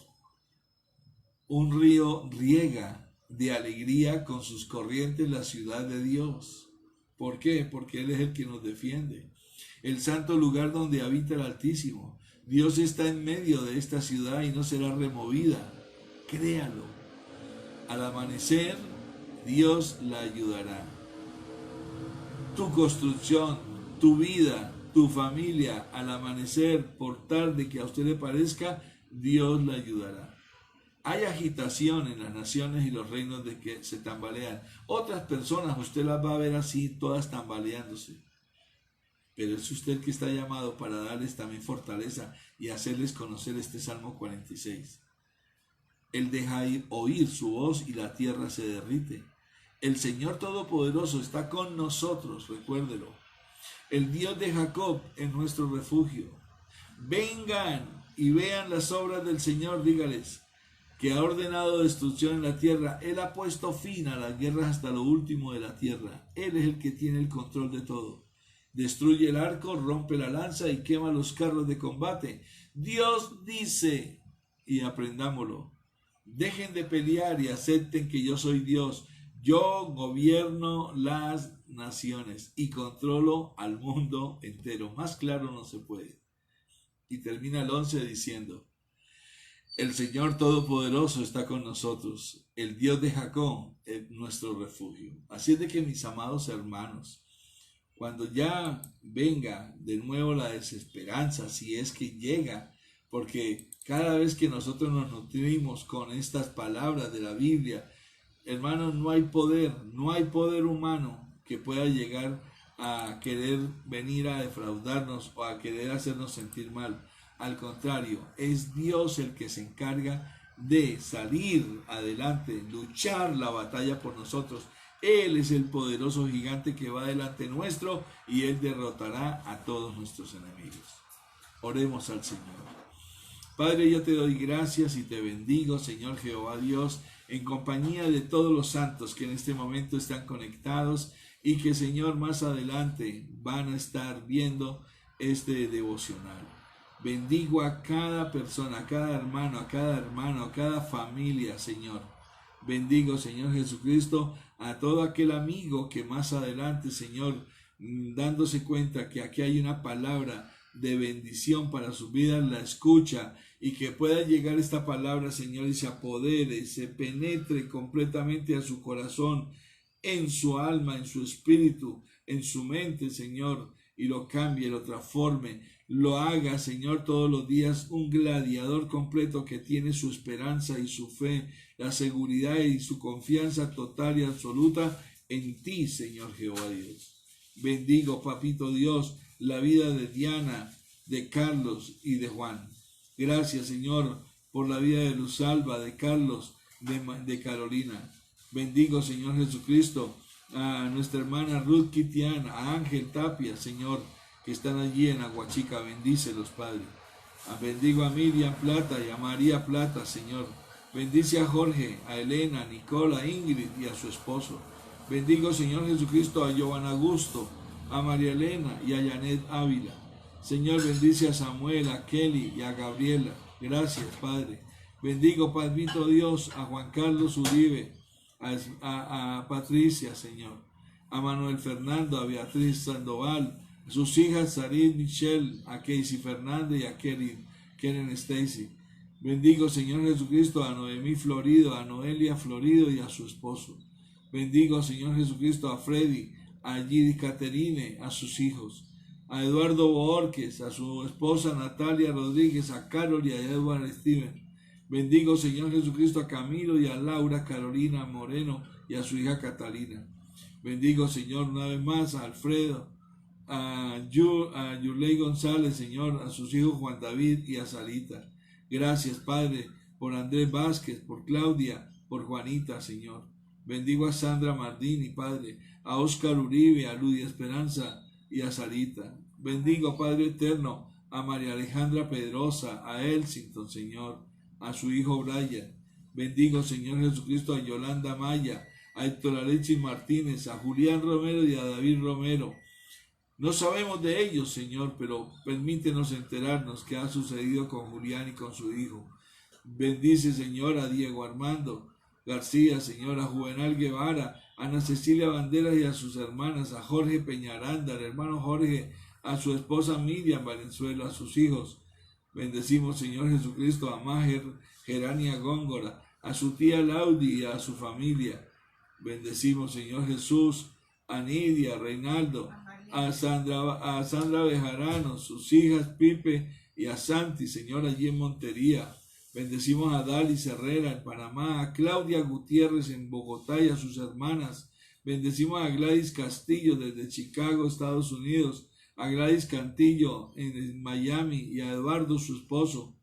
Un río riega de alegría con sus corrientes la ciudad de Dios. ¿Por qué? Porque Él es el que nos defiende. El santo lugar donde habita el Altísimo. Dios está en medio de esta ciudad y no será removida. Créalo. Al amanecer, Dios la ayudará. Tu construcción, tu vida, tu familia, al amanecer, por tarde que a usted le parezca, Dios la ayudará. Hay agitación en las naciones y los reinos de que se tambalean. Otras personas usted las va a ver así, todas tambaleándose. Pero es usted que está llamado para darles también fortaleza y hacerles conocer este Salmo 46. Él deja oír su voz y la tierra se derrite. El Señor Todopoderoso está con nosotros, recuérdelo. El Dios de Jacob es nuestro refugio. Vengan y vean las obras del Señor, dígales, que ha ordenado destrucción en la tierra. Él ha puesto fin a las guerras hasta lo último de la tierra. Él es el que tiene el control de todo. Destruye el arco, rompe la lanza y quema los carros de combate. Dios dice, y aprendámoslo, dejen de pelear y acepten que yo soy Dios. Yo gobierno las naciones y controlo al mundo entero. Más claro no se puede. Y termina el 11 diciendo, el Señor Todopoderoso está con nosotros. El Dios de Jacob es nuestro refugio. Así es de que, mis amados hermanos, cuando ya venga de nuevo la desesperanza, si es que llega, porque cada vez que nosotros nos nutrimos con estas palabras de la Biblia, hermanos, no hay poder humano que pueda llegar a querer venir a defraudarnos o a querer hacernos sentir mal. Al contrario, es Dios el que se encarga de salir adelante, luchar la batalla por nosotros. Él es el poderoso gigante que va delante nuestro y Él derrotará a todos nuestros enemigos. Oremos al Señor. Padre, yo te doy gracias y te bendigo, Señor Jehová Dios, en compañía de todos los santos que en este momento están conectados y que, Señor, más adelante van a estar viendo este devocional. Bendigo a cada persona, a cada hermano, a cada familia, Señor. Bendigo, Señor Jesucristo, a todo aquel amigo que más adelante, Señor, dándose cuenta que aquí hay una palabra de bendición para su vida, la escucha y que pueda llegar esta palabra, Señor, y se apodere, se penetre completamente a su corazón, en su alma, en su espíritu, en su mente, Señor, y lo cambie, lo transforme, lo haga, Señor, todos los días un gladiador completo que tiene su esperanza y su fe, la seguridad y su confianza total y absoluta en ti, Señor Jehová Dios. Bendigo, Papito Dios, la vida de Diana, de Carlos y de Juan. Gracias, Señor, por la vida de Luzalba, de Carlos, de Carolina. Bendigo, Señor Jesucristo, a nuestra hermana Ruth Kitian, a Ángel Tapia, Señor, que están allí en Aguachica. Bendícelos, Padre. Bendigo a Miriam Plata y a María Plata, Señor. Bendice a Jorge, a Elena, a Nicola, a Ingrid y a su esposo. Bendigo, Señor Jesucristo, a Giovanna Augusto, a María Elena y a Janet Ávila. Señor, bendice a Samuel, a Kelly y a Gabriela. Gracias, Padre. Bendigo, Padrito Dios, a Juan Carlos Uribe, a Patricia, Señor, a Manuel Fernando, a Beatriz Sandoval, a sus hijas Sarid Michelle, a Casey Fernández y a Keren Stacy. Bendigo, Señor Jesucristo, a Noemí Florido, a Noelia Florido y a su esposo. Bendigo, Señor Jesucristo, a Freddy, a Gidi Caterine, a sus hijos, a Eduardo Borges, a su esposa Natalia Rodríguez, a Carol y a Edward Steven. Bendigo, Señor Jesucristo, a Camilo y a Laura Carolina Moreno y a su hija Catalina. Bendigo, Señor, una vez más a Alfredo, a Yuley González, Señor, a sus hijos Juan David y a Sarita. Gracias, Padre, por Andrés Vázquez, por Claudia, por Juanita, Señor. Bendigo a Sandra Mardini, Padre, a Oscar Uribe, a Ludia Esperanza y a Sarita. Bendigo, Padre eterno, a María Alejandra Pedrosa, a Elsington, Señor, a su hijo Brian. Bendigo, Señor Jesucristo, a Yolanda Maya, a Héctor Alexis Martínez, a Julián Romero y a David Romero. No sabemos de ellos, Señor, pero permítenos enterarnos qué ha sucedido con Julián y con su hijo. Bendice, Señor, a Diego Armando García, Señor, a Juvenal Guevara, a Ana Cecilia Banderas y a sus hermanas, a Jorge Peñaranda, al hermano Jorge, a su esposa Miriam Valenzuela, a sus hijos. Bendecimos, Señor Jesucristo, a Máger Gerania Góngora, a su tía Laudi y a su familia. Bendecimos, Señor Jesús, a Nidia, a Reinaldo, a Sandra Bejarano, sus hijas Pipe y a Santi, Señor, allí en Montería. Bendecimos a Dalis Herrera en Panamá, a Claudia Gutiérrez en Bogotá y a sus hermanas. Bendecimos a Gladys Castillo desde Chicago, Estados Unidos, a Gladys Cantillo en Miami y a Eduardo, su esposo,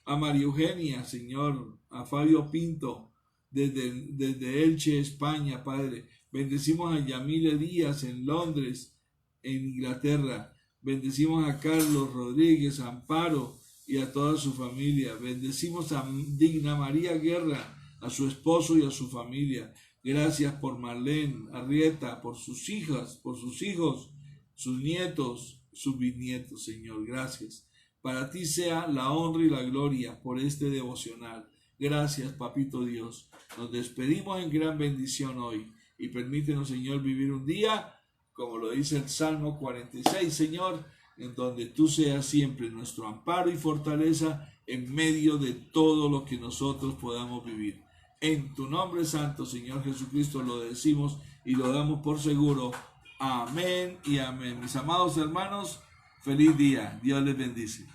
a María Eugenia, Señor, a Fabio Pinto desde Elche, España, Padre. Bendecimos a Yamile Díaz en Londres, en Inglaterra. Bendecimos a Carlos Rodríguez, a Amparo y a toda su familia. Bendecimos a Digna María Guerra, a su esposo y a su familia. Gracias por Marlene Arrieta, por sus hijas, por sus hijos, sus nietos, sus bisnietos, Señor. Gracias. Para ti sea la honra y la gloria por este devocional. Gracias, Papito Dios. Nos despedimos en gran bendición hoy y permítenos, Señor, vivir un día, como lo dice el Salmo 46, Señor, en donde tú seas siempre nuestro amparo y fortaleza en medio de todo lo que nosotros podamos vivir. En tu nombre santo, Señor Jesucristo, lo decimos y lo damos por seguro. Amén y amén. Mis amados hermanos, feliz día. Dios les bendice.